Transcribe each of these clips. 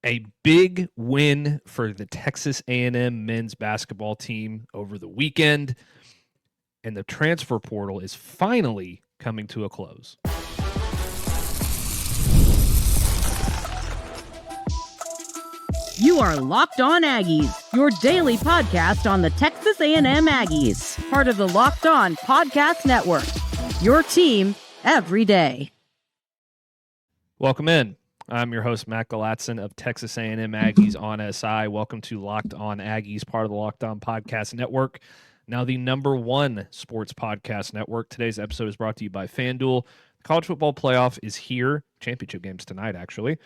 A big win for the Texas A&M men's basketball team over the weekend, and the transfer portal is finally coming to a close. You are Locked On Aggies, your daily podcast on the Texas A&M Aggies, part of the Locked On Podcast Network, your team every day. Welcome in. I'm your host, Matt Galatzan of Texas A&M Aggies on SI. Welcome to Locked On Aggies, part of the Locked On Podcast Network, now the #1 sports podcast network. Today's episode is brought to you by FanDuel. The college football playoff is here. Championship games tonight, actually.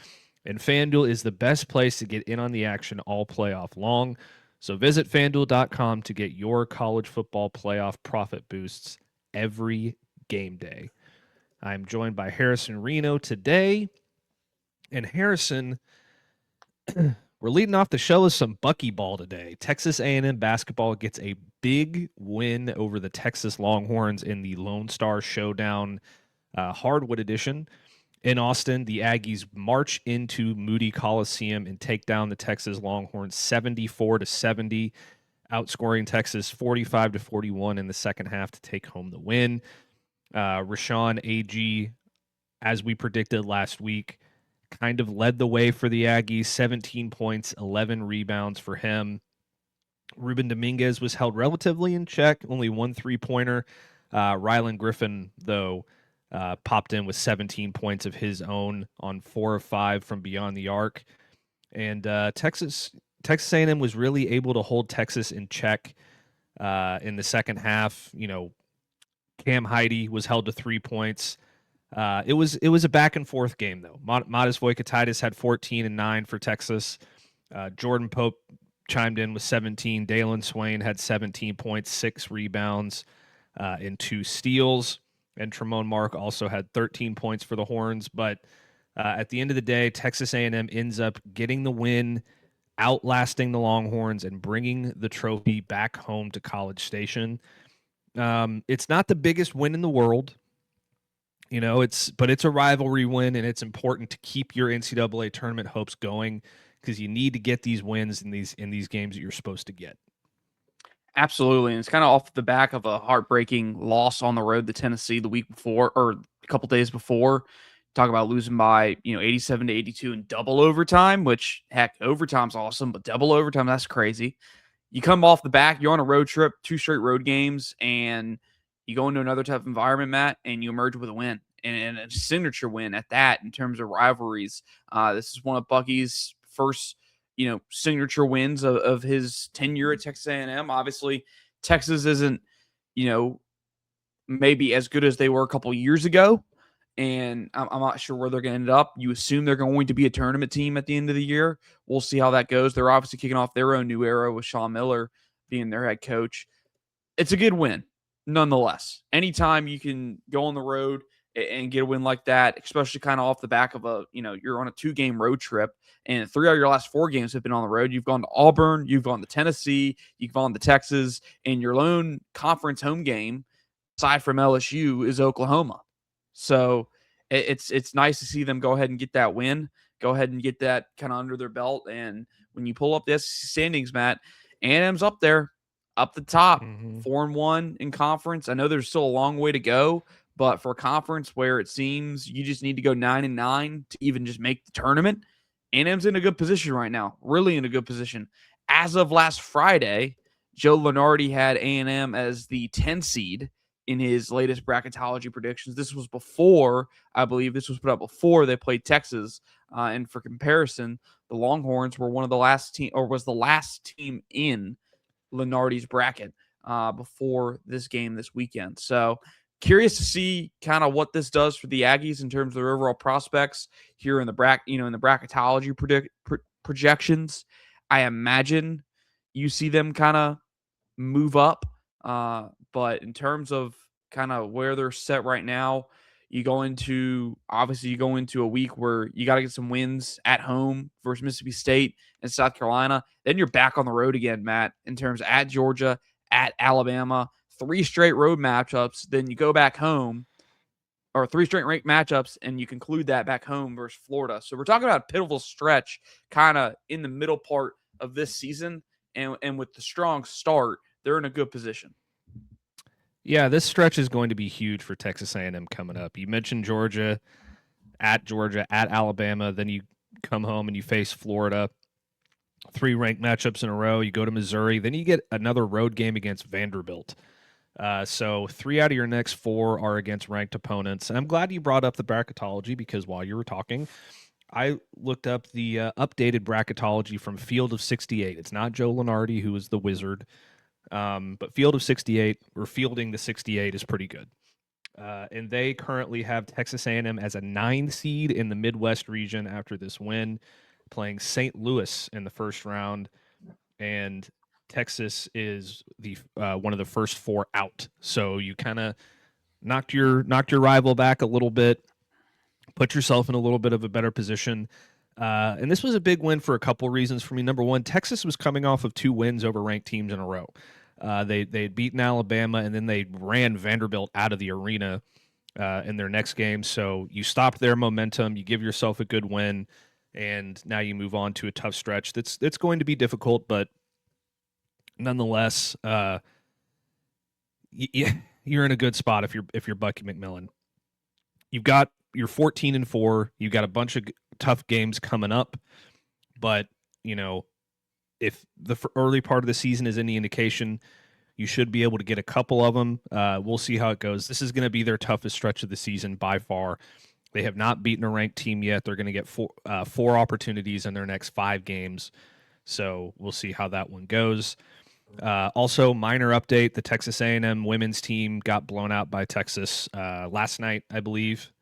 And FanDuel is the best place to get in on the action all playoff long. So visit FanDuel.com to get your college football playoff profit boosts every game day. I'm joined by Harrison Reno today. And Harrison, we're leading off the show with some Bucky ball today. Texas A&M basketball gets a big win over the Texas Longhorns in the Lone Star Showdown hardwood edition. In Austin, the Aggies march into Moody Coliseum and take down the Texas Longhorns 74-70, outscoring Texas 45-41 in the second half to take home the win. Rashaun Agee, as we predicted last week, kind of led the way for the Aggies, 17 points, 11 rebounds for him. Ruben Dominguez was held relatively in check, only 1 3-pointer. Rylen Griffin, though, popped in with 17 points of his own on 4 of 5 from beyond the arc. And Texas A&M was really able to hold Texas in check in the second half. You know, Cam Heide was held to 3 points. It was a back and forth game, though. Modest Voikatitis had 14 and 9 for Texas. Jordan Pope chimed in with 17. Dalen Swain had 17 points, 6 rebounds, and 2 steals. And Tremont Mark also had 13 points for the Horns. But at the end of the day, Texas A&M ends up getting the win, outlasting the Longhorns, and bringing the trophy back home to College Station. It's not the biggest win in the world. You know, it's a rivalry win, and it's important to keep your NCAA tournament hopes going because you need to get these wins in these games that you're supposed to get. Absolutely, and it's kind of off the back of a heartbreaking loss on the road to Tennessee the week before, or a couple days before. Talk about losing by 87-82 in double overtime, which heck, overtime's awesome, but double overtime, that's crazy. You come off the back, you're on a road trip, 2 straight road games, and you go into another tough environment, Matt, and you emerge with a win, and a signature win at that in terms of rivalries. This is one of Bucky's first, signature wins of his tenure at Texas A&M. Obviously, Texas isn't, maybe as good as they were a couple years ago, and I'm not sure where they're going to end up. You assume they're going to be a tournament team at the end of the year. We'll see how that goes. They're obviously kicking off their own new era with Sean Miller being their head coach. It's a good win. Nonetheless, anytime you can go on the road and get a win like that, especially kind of off the back of you're on a 2-game road trip, and 3 out of your last 4 games have been on the road. You've gone to Auburn, you've gone to Tennessee, you've gone to Texas, and your lone conference home game, aside from LSU, is Oklahoma. So it's nice to see them go ahead and get that win, go ahead and get that kind of under their belt. And when you pull up the SEC standings, Matt, A&M's up there. Up the top, 4-1 in conference. I know there's still a long way to go, but for a conference where it seems you just need to go 9-9 to even just make the tournament, A&M's in a good position right now, really in a good position. As of last Friday, Joe Lunardi had A&M as the 10 seed in his latest bracketology predictions. This was before, I believe this was put up before they played Texas. And for comparison, the Longhorns were one of the last team, or was the last team in Lunardi's bracket before this game this weekend. So curious to see kind of what this does for the Aggies in terms of their overall prospects here in the bracketology projections. I imagine you see them kind of move up, but in terms of kind of where they're set right now, you go into a week where you got to get some wins at home versus Mississippi State and South Carolina. Then you're back on the road again, Matt, in terms of at Georgia, at Alabama, 3 straight road matchups. Then you go back home or 3 straight ranked matchups, and you conclude that back home versus Florida. So we're talking about a pivotal stretch kind of in the middle part of this season. And with the strong start, they're in a good position. Yeah, this stretch is going to be huge for Texas A&M coming up. You mentioned Georgia, at Alabama, then you come home and you face Florida. 3 ranked matchups in a row. You go to Missouri, then you get another road game against Vanderbilt. So 3 out of your next 4 are against ranked opponents. And I'm glad you brought up the bracketology, because while you were talking, I looked up the updated bracketology from Field of 68. It's not Joe Lunardi, who is the wizard, but Field of 68, or Fielding the 68, is pretty good. And they currently have Texas A&M as a 9 seed in the Midwest region after this win, playing St. Louis in the first round, and Texas is the one of the first 4 out. So you kind of knocked your rival back a little bit, put yourself in a little bit of a better position. And this was a big win for a couple reasons for me. Number one, Texas was coming off of 2 wins over ranked teams in a row. They had beaten Alabama, and then they ran Vanderbilt out of the arena in their next game. So you stopped their momentum. You give yourself a good win, and now you move on to a tough stretch. That's going to be difficult, but nonetheless, you're in a good spot if you're Bucky McMillan. You're 14-4. You've got a bunch of tough games coming up, but if the early part of the season is any indication, you should be able to get a couple of them. We'll see how it goes. This is going to be their toughest stretch of the season by far. They have not beaten a ranked team yet. They're going to get 4 opportunities in their next 5 games. So we'll see how that one goes. Also, minor update, the Texas A&M women's team got blown out by Texas last night, I believe.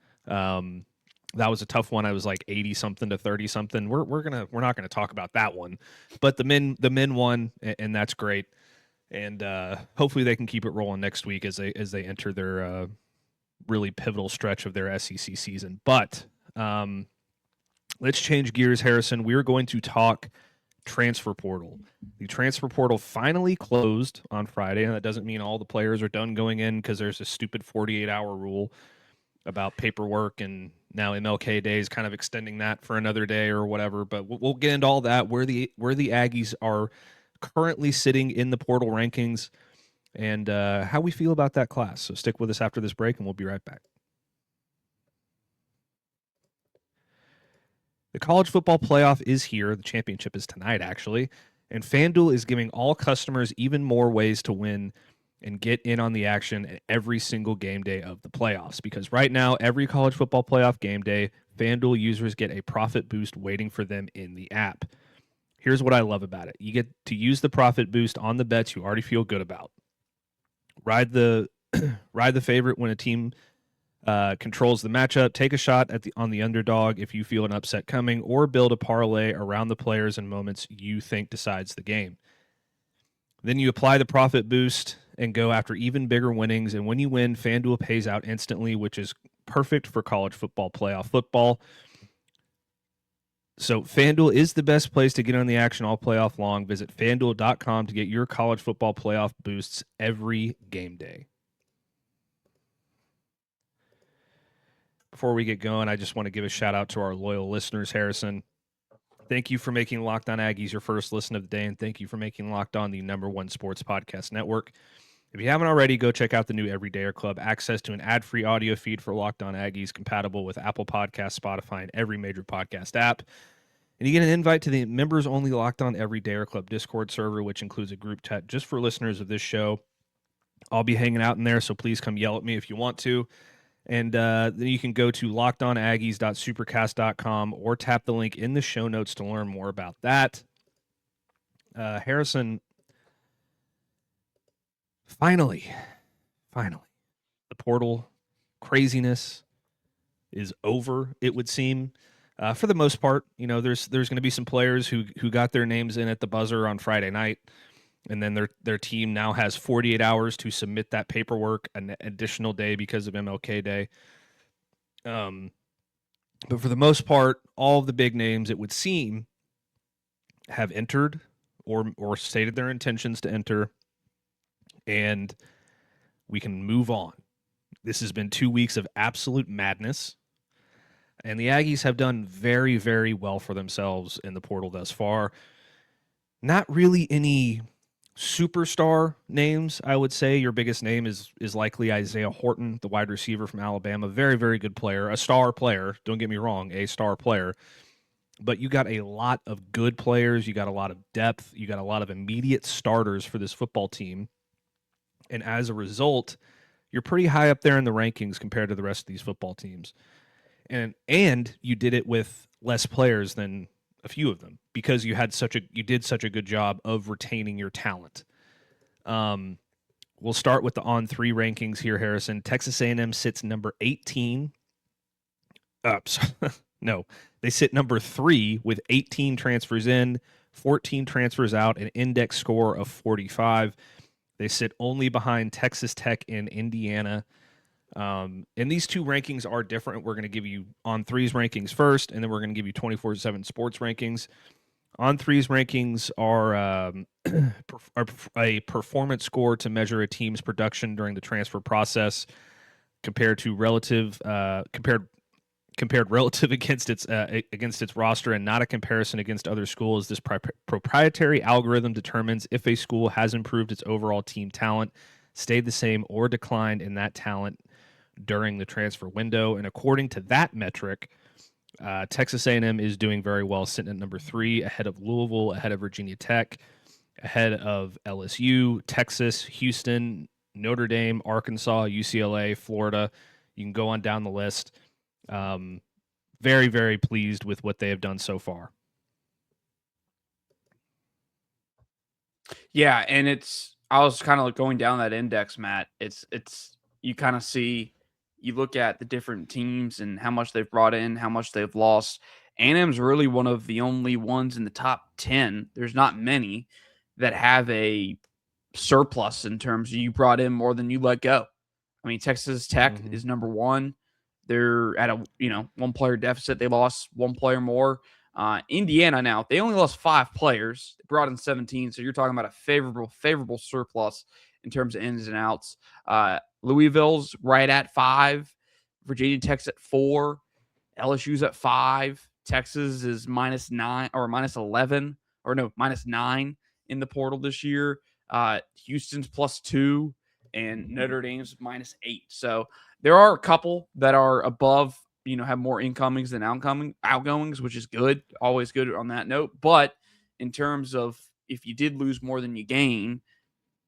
That was a tough one. I was like 80-something to 30-something. We're not gonna talk about that one, but the men won, and that's great. And hopefully they can keep it rolling next week as they enter their really pivotal stretch of their SEC season. But let's change gears, Harrison. We're going to talk transfer portal. The transfer portal finally closed on Friday, and that doesn't mean all the players are done going in, because there's a stupid 48-hour rule about paperwork, and now MLK Day is kind of extending that for another day or whatever. But we'll get into all that, where the Aggies are currently sitting in the portal rankings, and how we feel about that class. So stick with us after this break, and we'll be right back. The college football playoff is here. The championship is tonight, actually. And FanDuel is giving all customers even more ways to win and get in on the action at every single game day of the playoffs. Because right now, every college football playoff game day, FanDuel users get a profit boost waiting for them in the app. Here's what I love about it. You get to use the profit boost on the bets you already feel good about. Ride the favorite when a team controls the matchup. Take a shot on the underdog if you feel an upset coming, or build a parlay around the players and moments you think decides the game. Then you apply the profit boost and go after even bigger winnings. And when you win, FanDuel pays out instantly, which is perfect for college football playoff football. So FanDuel is the best place to get on the action all playoff long. Visit FanDuel.com to get your college football playoff boosts every game day. Before we get going, I just want to give a shout out to our loyal listeners, Harrison. Thank you for making Locked On Aggies your first listen of the day, and thank you for making Locked On the #1 sports podcast network. If you haven't already, go check out the new Everydayer Club. Access to an ad-free audio feed for Locked On Aggies, compatible with Apple Podcasts, Spotify, and every major podcast app. And you get an invite to the members-only Locked On Everydayer Club Discord server, which includes a group chat just for listeners of this show. I'll be hanging out in there, so please come yell at me if you want to. And then you can go to lockedonaggies.supercast.com or tap the link in the show notes to learn more about that. Harrison, finally, the portal craziness is over, it would seem. For the most part, there's going to be some players who got their names in at the buzzer on Friday night, and then their team now has 48 hours to submit that paperwork, an additional day because of MLK Day. But for the most part, all of the big names, it would seem, have entered or stated their intentions to enter, and we can move on. This has been 2 weeks of absolute madness, and the Aggies have done very, very well for themselves in the portal thus far. Not really any superstar names, I would say. Your biggest name is likely Isaiah Horton, the wide receiver from Alabama. Very, very good player, a star player. Don't get me wrong, a star player. But you got a lot of good players. You got a lot of depth. You got a lot of immediate starters for this football team. And as a result, you're pretty high up there in the rankings compared to the rest of these football teams. And you did it with less players than a few of them because you did such a good job of retaining your talent. We'll start with the On3 rankings here, Harrison. Texas A&M sits number 18. No, they sit number 3 with 18 transfers in, 14 transfers out, an index score of 45. They sit only behind Texas Tech and Indiana. And these two rankings are different. We're going to give you On3's rankings first, and then we're going to give you 24/7 Sports rankings. On3's rankings are a performance score to measure a team's production during the transfer process compared relative against its roster, and not a comparison against other schools. This proprietary algorithm determines if a school has improved its overall team talent, stayed the same, or declined in that talent during the transfer window. And according to that metric, Texas A&M is doing very well, sitting at number 3, ahead of Louisville, ahead of Virginia Tech, ahead of LSU, Texas, Houston, Notre Dame, Arkansas, UCLA, Florida. You can go on down the list. Very, very pleased with what they have done so far. Yeah, and I was kind of going down that index, Matt. It's you kind of see, you look at the different teams and how much they've brought in, how much they've lost. A&M's really one of the only ones in the top 10. There's not many that have a surplus in terms of you brought in more than you let go. I mean, Texas Tech is number 1. They're at a one player deficit. They lost one player more. Indiana now, they only lost 5 players. They brought in 17, so you're talking about a favorable surplus in terms of ins and outs. Louisville's right at 5. Virginia Tech's at 4. LSU's at 5. Texas is -9 or -11 or no, -9 in the portal this year. Houston's +2 and Notre Dame's -8. So there are a couple that are above, have more incomings than outgoings, which is good. Always good on that note. But in terms of if you did lose more than you gain,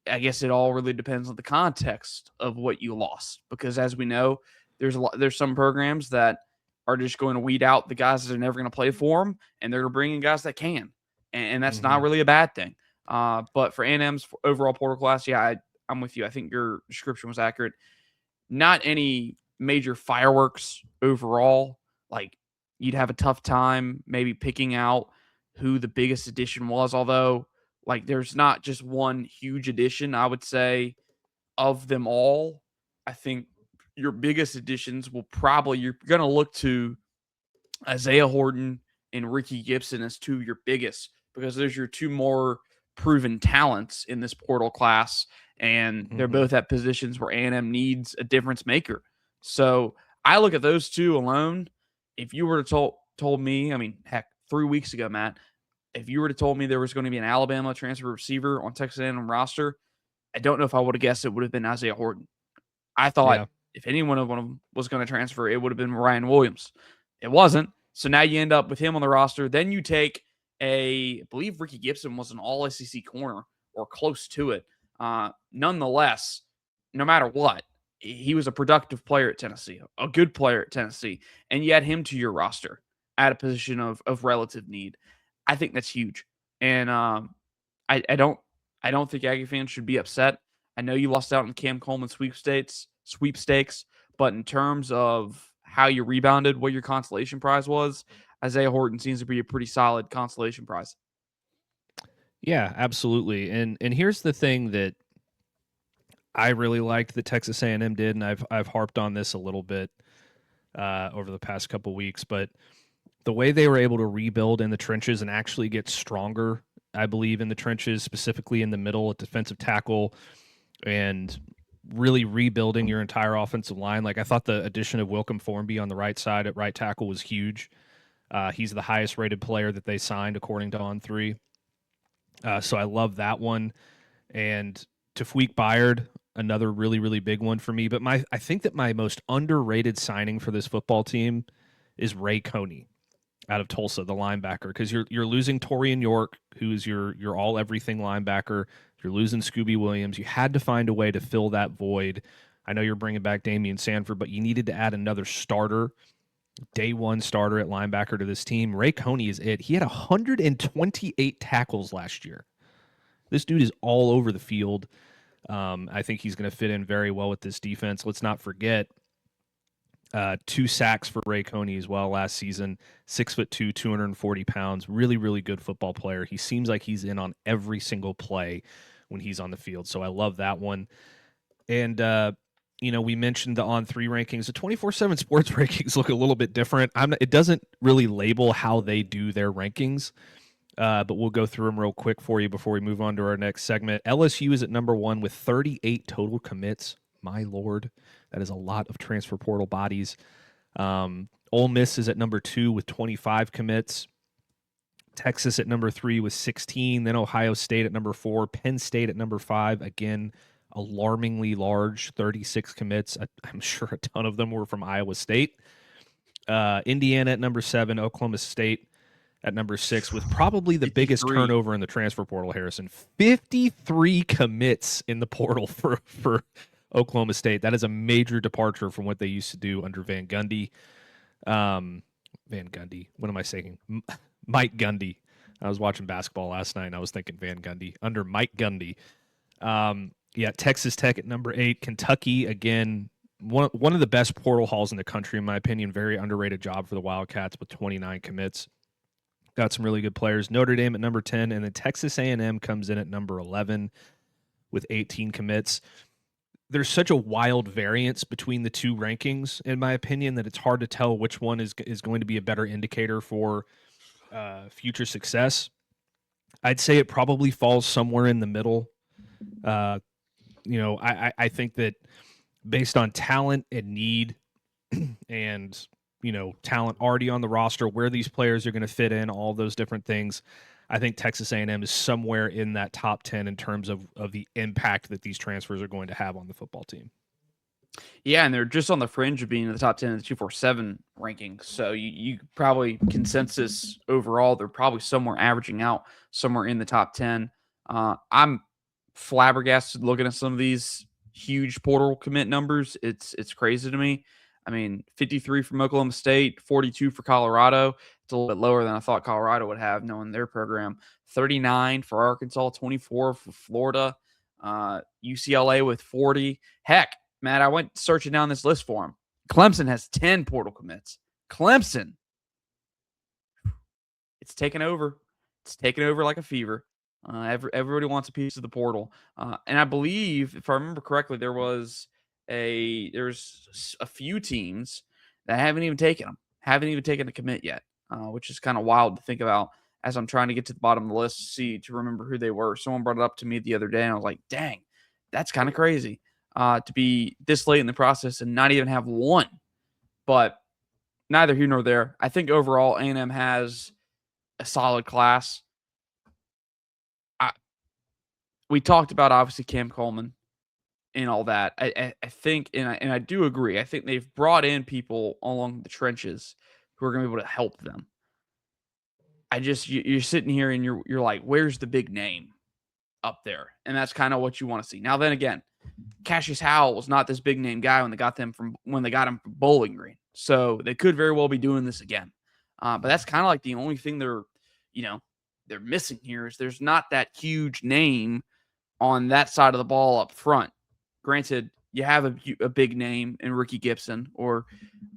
I guess it all really depends on the context of what you lost. Because as we know, there's some programs that are just going to weed out the guys that are never going to play for them, and they're bringing guys that can. And that's not really a bad thing. But for A&M's overall portal class, yeah, I'm with you. I think your description was accurate. Not any major fireworks overall. Like, you'd have a tough time maybe picking out who the biggest addition was, although like there's not just one huge addition. I would say of them all, I think your biggest additions will probably, you're going to look to Isaiah Horton and Ricky Gibson as 2 of your biggest, because there's your 2 more proven talents in this portal class, and they're both at positions where A&M needs a difference maker. So I look at those 2 alone. If you were to told me, I mean, heck, 3 weeks ago, Matt, if you were to told me there was going to be an Alabama transfer receiver on Texas A&M roster, I don't know if I would have guessed it would have been Isaiah Horton. I thought if any one of them was going to transfer, it would have been Ryan Williams. It wasn't. So now you end up with him on the roster. Then you take I believe Ricky Gibson was an all-SEC corner or close to it. Nonetheless, no matter what, he was a productive player at Tennessee, a good player at Tennessee, and you add him to your roster at a position of relative need. I think that's huge. And I don't think Aggie fans should be upset. I know you lost out in Cam Coleman sweepstakes, but in terms of how you rebounded, what your consolation prize was, Isaiah Horton seems to be a pretty solid consolation prize. Yeah, absolutely. And here's the thing that I really liked that Texas A&M did, and I've harped on this a little bit over the past couple weeks, but the way they were able to rebuild in the trenches and actually get stronger, I believe, in the trenches, specifically in the middle at defensive tackle and really rebuilding your entire offensive line. Like I thought the addition of Wilcom Formby on the right side at right tackle was huge. He's the highest rated player that they signed according to On3. So I love that one. And Tafweek Byard, another really, really big one for me. But I think that my most underrated signing for this football team is Ray Coney out of Tulsa, the linebacker, because you're losing Torian York, who's your all everything linebacker. You're losing Scooby Williams. You had to find a way to fill that void. I know you're bringing back Damian Sanford, but you needed to add another starter, day one starter at linebacker to this team. Ray Coney is it. He had 128 tackles last year. This dude is all over the field. I think he's going to fit in very well with this defense. Let's not forget 2 sacks for Ray Coney as well last season. 6'2", 240 pounds. Really, really good football player. He seems like he's in on every single play when he's on the field. So I love that one. And we mentioned the On3 rankings. The 24/7 Sports rankings look a little bit different. It doesn't really label how they do their rankings. But we'll go through them real quick for you before we move on to our next segment. LSU is at number 1 with 38 total commits. My Lord, that is a lot of transfer portal bodies. Ole Miss is at number 2 with 25 commits. Texas at number 3 with 16. Then Ohio State at number 4. Penn State at number 5. Again, alarmingly large, 36 commits. I'm sure a ton of them were from Iowa State. Indiana at number 7. Oklahoma State at number 6 with probably the 53. Biggest turnover in the transfer portal, Harrison. 53 commits in the portal for Oklahoma State. That is a major departure from what they used to do under Van Gundy. Van Gundy. What am I saying? Mike Gundy. I was watching basketball last night and I was thinking Van Gundy. Under Mike Gundy. Texas Tech at number 8. Kentucky, again, one of the best portal hauls in the country, in my opinion. Very underrated job for the Wildcats with 29 commits. Got some really good players. Notre Dame at number 10, and then Texas A&M comes in at number 11 with 18 commits. There's such a wild variance between the two rankings, in my opinion, that it's hard to tell which one is going to be a better indicator for future success. I'd say it probably falls somewhere in the middle. I think that based on talent and need and talent already on the roster, where these players are going to fit in, all those different things, I think Texas A&M is somewhere in that top 10 in terms of the impact that these transfers are going to have on the football team. Yeah, and they're just on the fringe of being in the top 10 of the 247 rankings. So you probably consensus overall, they're probably somewhere averaging out somewhere in the top 10. I'm flabbergasted looking at some of these huge portal commit numbers. It's crazy to me. I mean, 53 from Oklahoma State, 42 for Colorado. It's a little bit lower than I thought Colorado would have, knowing their program. 39 for Arkansas, 24 for Florida, UCLA with 40. Heck, Matt, I went searching down this list for him. Clemson has 10 portal commits. Clemson. It's taken over. It's taken over like a fever. Everybody wants a piece of the portal. And I believe, if I remember correctly, there's a few teams that haven't even taken them, haven't even taken a commit yet, which is kind of wild to think about as I'm trying to get to the bottom of the list to remember who they were. Someone brought it up to me the other day, and I was like, dang, that's kind of crazy to be this late in the process and not even have one. But neither here nor there. I think overall A&M has a solid class. We talked about, obviously, Cam Coleman and all that. I think, and I do agree, I think they've brought in people along the trenches who are going to be able to help them. You're sitting here and you're like, where's the big name up there? And that's kind of what you want to see. Now, then again, Cassius Howell was not this big name guy when they got him from Bowling Green. So they could very well be doing this again. But that's kind of like the only thing they're missing here is there's not that huge name on that side of the ball up front. Granted, you have a big name in Ricky Gibson, or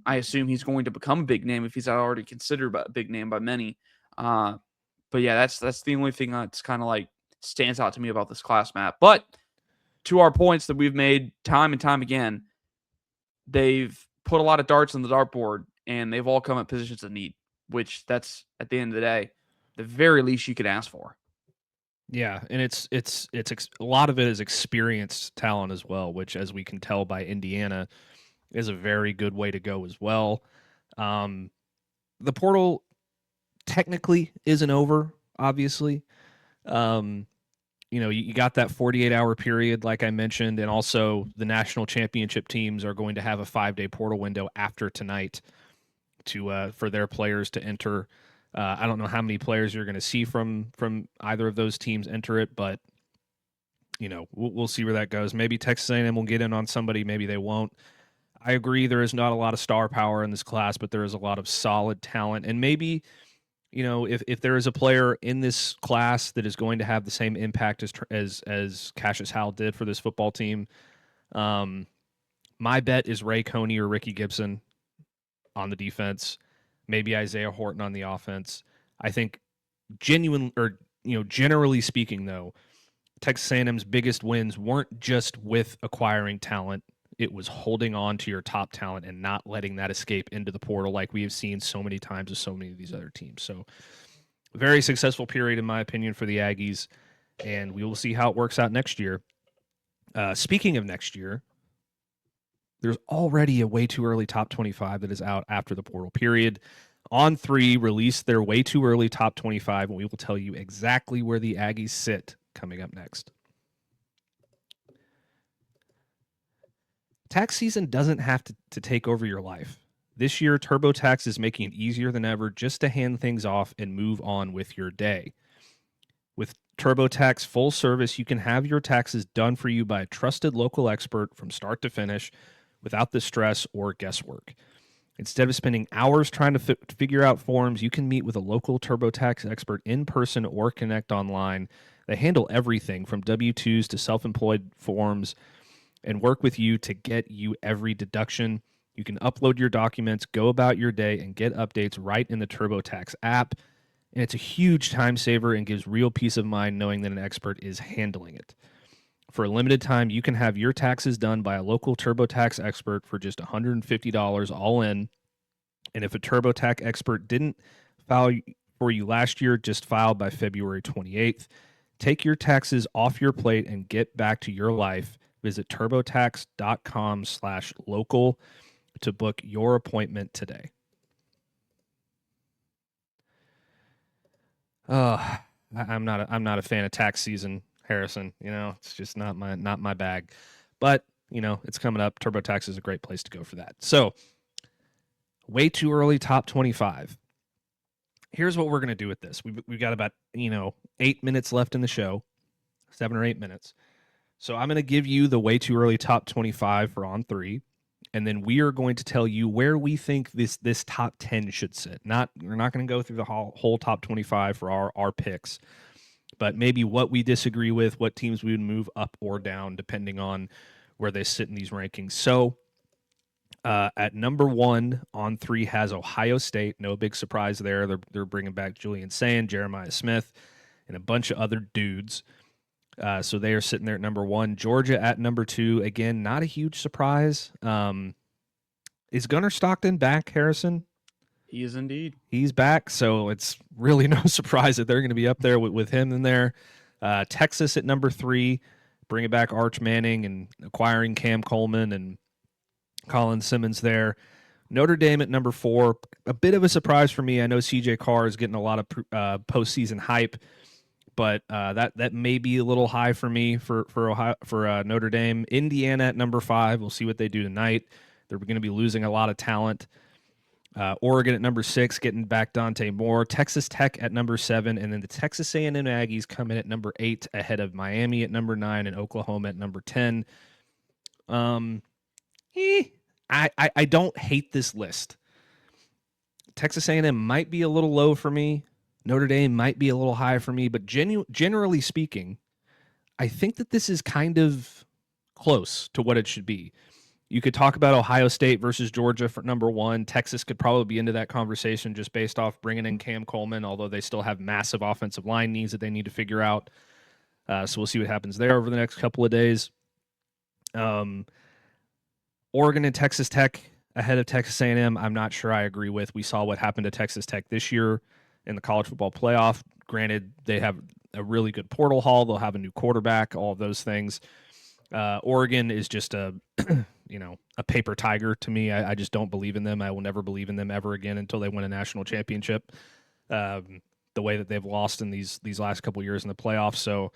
I assume he's going to become a big name if he's already considered a big name by many. But yeah, that's the only thing that's kind of like stands out to me about this class, Matt. But to our points that we've made time and time again, they've put a lot of darts on the dartboard, and they've all come at positions of need, which that's, at the end of the day, the very least you could ask for. Yeah, and a lot of it is experienced talent as well, which, as we can tell by Indiana, is a very good way to go as well. Um, the portal technically isn't over, obviously. Um, you got that 48-hour period, like I mentioned, and also the national championship teams are going to have a 5-day portal window after tonight to for their players to enter. I don't know how many players you're going to see from either of those teams enter it, but we'll see where that goes. Maybe Texas A&M will get in on somebody, maybe they won't. I agree there is not a lot of star power in this class, but there is a lot of solid talent, and maybe if there is a player in this class that is going to have the same impact as Cassius Howell did for this football team, my bet is Ray Coney or Ricky Gibson on the defense, maybe Isaiah Horton on the offense. I think generally speaking, though, Texas A&M's biggest wins weren't just with acquiring talent. It was holding on to your top talent and not letting that escape into the portal like we have seen so many times with so many of these other teams. So, very successful period, in my opinion, for the Aggies, and we will see how it works out next year. Speaking of next year, there's already a way too early top 25 that is out after the portal period. On3 released their way too early top 25, and we will tell you exactly where the Aggies sit coming up next. Tax season doesn't have to take over your life. This year, TurboTax is making it easier than ever just to hand things off and move on with your day. With TurboTax full service, you can have your taxes done for you by a trusted local expert from start to finish without the stress or guesswork. Instead of spending hours trying to figure out forms, you can meet with a local TurboTax expert in person or connect online. They handle everything from W-2s to self-employed forms and work with you to get you every deduction. You can upload your documents, go about your day, and get updates right in the TurboTax app. And it's a huge time saver and gives real peace of mind knowing that an expert is handling it. For a limited time, you can have your taxes done by a local TurboTax expert for just $150 all in. And if a TurboTax expert didn't file for you last year, just file by February 28th. Take your taxes off your plate and get back to your life. Visit turbotax.com/local to book your appointment today. I'm not a fan of tax season, Harrison. It's just not my bag. But it's coming up. TurboTax is a great place to go for that. So, way too early top 25. Here's what we're gonna do with this. We've got about 8 minutes left in the show, 7 or 8 minutes. So I'm going to give you the way too early top 25 for On3, and then we are going to tell you where we think this top 10 should sit. We're not going to go through the whole top 25 for our picks, but maybe what we disagree with, what teams we would move up or down depending on where they sit in these rankings. So at number 1, On3 has Ohio State. No big surprise there. They're bringing back Julian Sand, Jeremiah Smith, and a bunch of other dudes. So they are sitting there at number 1. Georgia at number 2. Again, not a huge surprise. Is Gunnar Stockton back, Harrison? He is indeed. He's back, so it's really no surprise that they're going to be up there with him in there. Texas at number 3, bringing back Arch Manning and acquiring Cam Coleman and Colin Simmons there. Notre Dame at number 4, a bit of a surprise for me. I know CJ Carr is getting a lot of postseason hype, but that may be a little high for me for Notre Dame. Indiana at number 5. We'll see what they do tonight. They're going to be losing a lot of talent. Oregon at number 6, getting back Dante Moore. Texas Tech at number 7, and then the Texas A&M Aggies come in at number 8, ahead of Miami at number 9 and Oklahoma at number 10. I don't hate this list. Texas A&M might be a little low for me. Notre Dame might be a little high for me, but generally speaking, I think that this is kind of close to what it should be. You could talk about Ohio State versus Georgia for number 1. Texas could probably be into that conversation just based off bringing in Cam Coleman, although they still have massive offensive line needs that they need to figure out. So we'll see what happens there over the next couple of days. Oregon and Texas Tech ahead of Texas A&M, I'm not sure I agree with. We saw what happened to Texas Tech this year. in the college football playoff. Granted, they have a really good portal haul. They'll have a new quarterback, all of those things. Oregon is just a paper tiger to me. I just don't believe in them. I will never believe in them ever again until they win a national championship. The way that they've lost in these last couple of years in the playoffs. So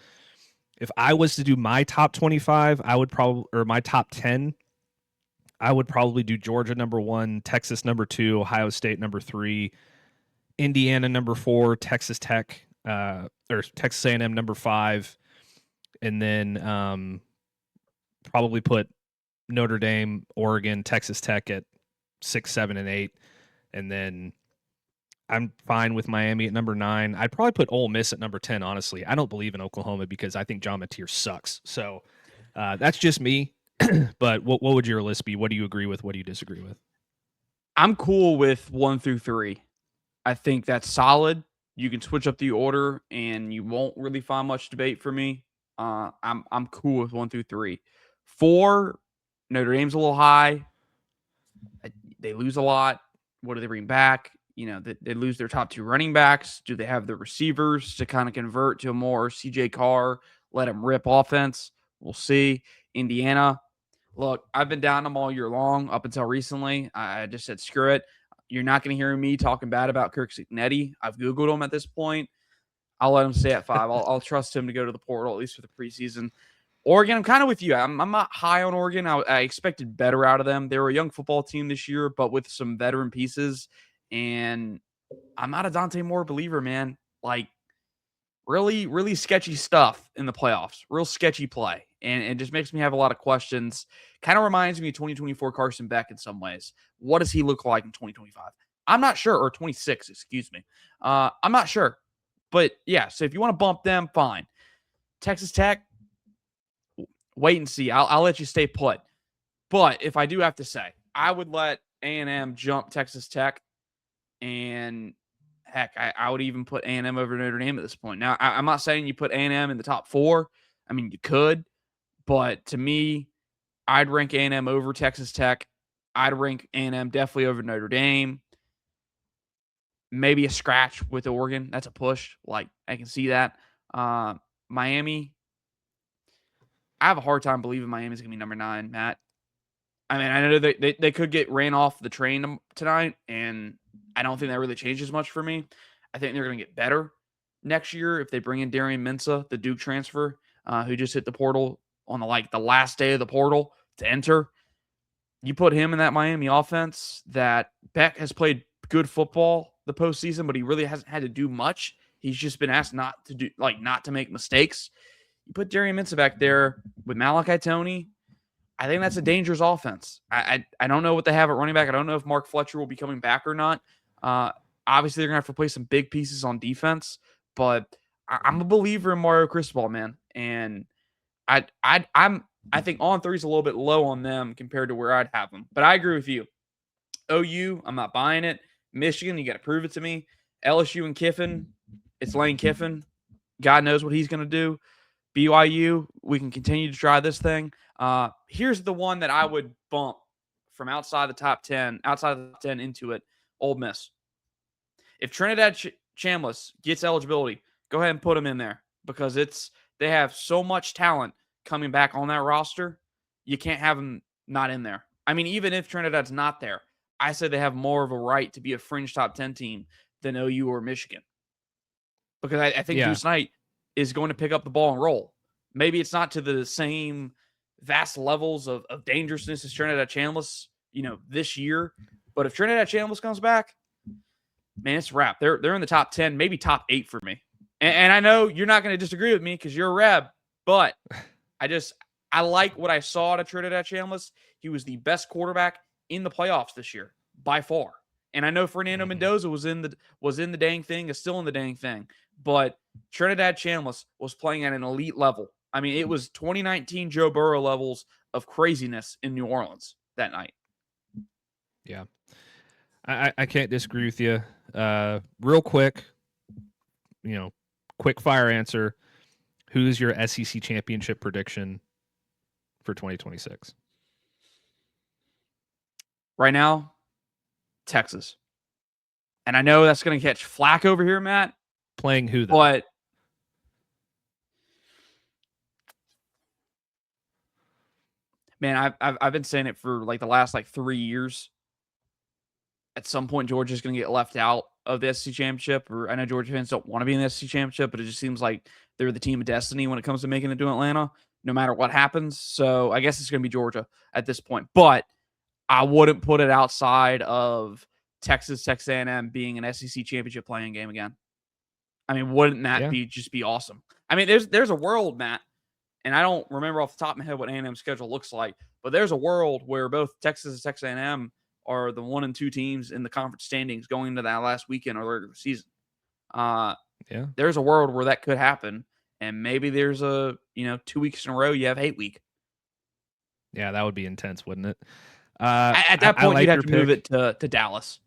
if I was to do my top 25, or my top 10, I would probably do Georgia number 1, Texas number 2, Ohio State number 3, Indiana number 4, Texas Tech, or Texas A&M number 5, and then probably put Notre Dame, Oregon, Texas Tech at 6, 7, and 8, and then I'm fine with Miami at number 9. I'd probably put Ole Miss at number 10, honestly. I don't believe in Oklahoma because I think John Mateer sucks. So that's just me. But what would your list be? What do you agree with? What do you disagree with? I'm cool with 1 through 3. I think that's solid. You can switch up the order, and you won't really find much debate for me. I'm cool with 1 through 3. 4, Notre Dame's a little high. They lose a lot. What do they bring back? They lose their top 2 running backs. Do they have the receivers to kind of convert to a more CJ Carr, let him rip offense? We'll see. Indiana, look, I've been down them all year long up until recently. I just said, screw it. You're not going to hear me talking bad about Kirk Cignetti. I've Googled him at this point. I'll let him stay at 5. I'll trust him to go to the portal, at least for the preseason. Oregon, I'm kind of with you. I'm not high on Oregon. I expected better out of them. They were a young football team this year, but with some veteran pieces. And I'm not a Dante Moore believer, man. Like, really, really sketchy stuff in the playoffs. Real sketchy play. And it just makes me have a lot of questions. Kind of reminds me of 2024 Carson Beck in some ways. What does he look like in 2025? I'm not sure. Or 26, excuse me. I'm not sure. But, yeah, so if you want to bump them, fine. Texas Tech, wait and see. I'll let you stay put. But if I do have to say, I would let A&M jump Texas Tech. And heck, I would even put A&M over Notre Dame at this point. Now, I'm not saying you put A&M in the top 4. I mean, you could. But to me, I'd rank A&M over Texas Tech. I'd rank A&M definitely over Notre Dame. Maybe a scratch with Oregon. That's a push. Like, I can see that. Miami, I have a hard time believing Miami's going to be number 9, Matt. I mean, I know they could get ran off the train tonight, and I don't think that really changes much for me. I think they're going to get better next year if they bring in Darian Mensah, the Duke transfer, who just hit the portal on the last day of the portal to enter. You put him in that Miami offense that Beck has played good football the postseason, but he really hasn't had to do much. He's just been asked not to make mistakes. You put Darian Mensah back there with Malachi Toney. I think that's a dangerous offense. I don't know what they have at running back. I don't know if Mark Fletcher will be coming back or not. Obviously, they're going to have to play some big pieces on defense, but I'm a believer in Mario Cristobal, man. And I think on 3 is a little bit low on them compared to where I'd have them. But I agree with you. OU, I'm not buying it. Michigan, you got to prove it to me. LSU and Kiffin, it's Lane Kiffin. God knows what he's going to do. BYU, we can continue to try this thing. Here's the one that I would bump from outside the top 10 into it, Ole Miss. If Trinidad Chambliss gets eligibility, go ahead and put him in there because they have so much talent coming back on that roster. You can't have him not in there. I mean, even if Trinidad's not there, I said they have more of a right to be a fringe top 10 team than OU or Michigan. Because I think Deuce Knight is going to pick up the ball and roll. Maybe it's not to the same vast levels of dangerousness as Trinidad Chambliss, this year. But if Trinidad Chambliss comes back, man, it's a wrap. They're in the top 10, maybe top 8 for me. And I know you're not going to disagree with me because you're a Reb, but I like what I saw out of Trinidad Chambliss. He was the best quarterback in the playoffs this year by far. And I know Fernando Mendoza was in the dang thing, is still in the dang thing. But Trinidad Chambliss was playing at an elite level. I mean, it was 2019 Joe Burrow levels of craziness in New Orleans that night. Yeah. I can't disagree with you. Real quick, quick fire answer. Who's your SEC championship prediction for 2026? Right now, Texas. And I know that's going to catch flack over here, Matt. Playing who, though? But man, I've been saying it for like the last 3 years. At some point, Georgia's going to get left out of the SEC championship. Or I know Georgia fans don't want to be in the SEC championship, but it just seems like they're the team of destiny when it comes to making it to Atlanta, no matter what happens. So I guess it's going to be Georgia at this point. But I wouldn't put it outside of Texas A&M being an SEC championship playing game again. I mean, wouldn't that be awesome? I mean, there's a world, Matt, and I don't remember off the top of my head what A&M's schedule looks like, but there's a world where both Texas A&M are the 1 and 2 teams in the conference standings going into that last weekend or regular season. There's a world where that could happen, and maybe there's 2 weeks in a row you have 8 week. Yeah, that would be intense, wouldn't it? At that point, you'd have to move it to Dallas.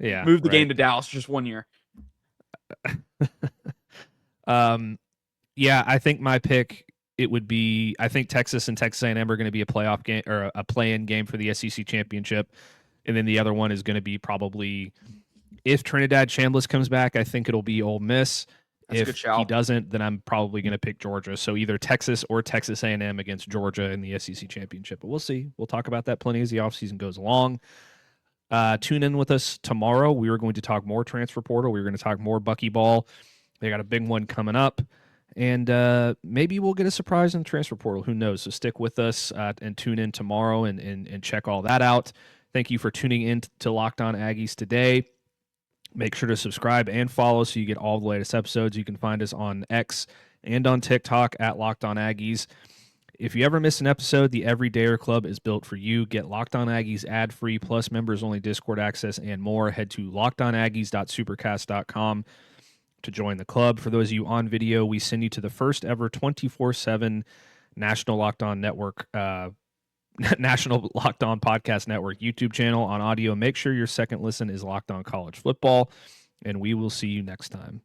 Yeah, move the game to Dallas just 1 year. Yeah, I think my pick, it would be, I think Texas and Texas A&M are going to be a playoff game or a play-in game for the SEC championship. And then the other one is going to be probably, if Trinidad Chambliss comes back, I think it'll be Ole Miss. That's if he doesn't, then I'm probably going to pick Georgia. So either Texas or Texas A&M against Georgia in the SEC championship. But we'll see. We'll talk about that plenty as the offseason goes along. Tune in with us tomorrow. We are going to talk more transfer portal. We're going to talk more Bucky ball. They got a big one coming up. And maybe we'll get a surprise in the transfer portal. Who knows? So stick with us and tune in tomorrow and check all that out. Thank you for tuning in to Locked On Aggies today. Make sure to subscribe and follow so you get all the latest episodes. You can find us on X and on TikTok at Locked On Aggies. If you ever miss an episode, the Everydayer Club is built for you. Get Locked On Aggies ad-free, plus members-only Discord access and more. Head to lockedonaggies.supercast.com to join the club. For those of you on video, we send you to the first ever 24/7 National Locked On Network, National Locked On Podcast Network YouTube channel. On audio, make sure your second listen is Locked On College Football, and we will see you next time.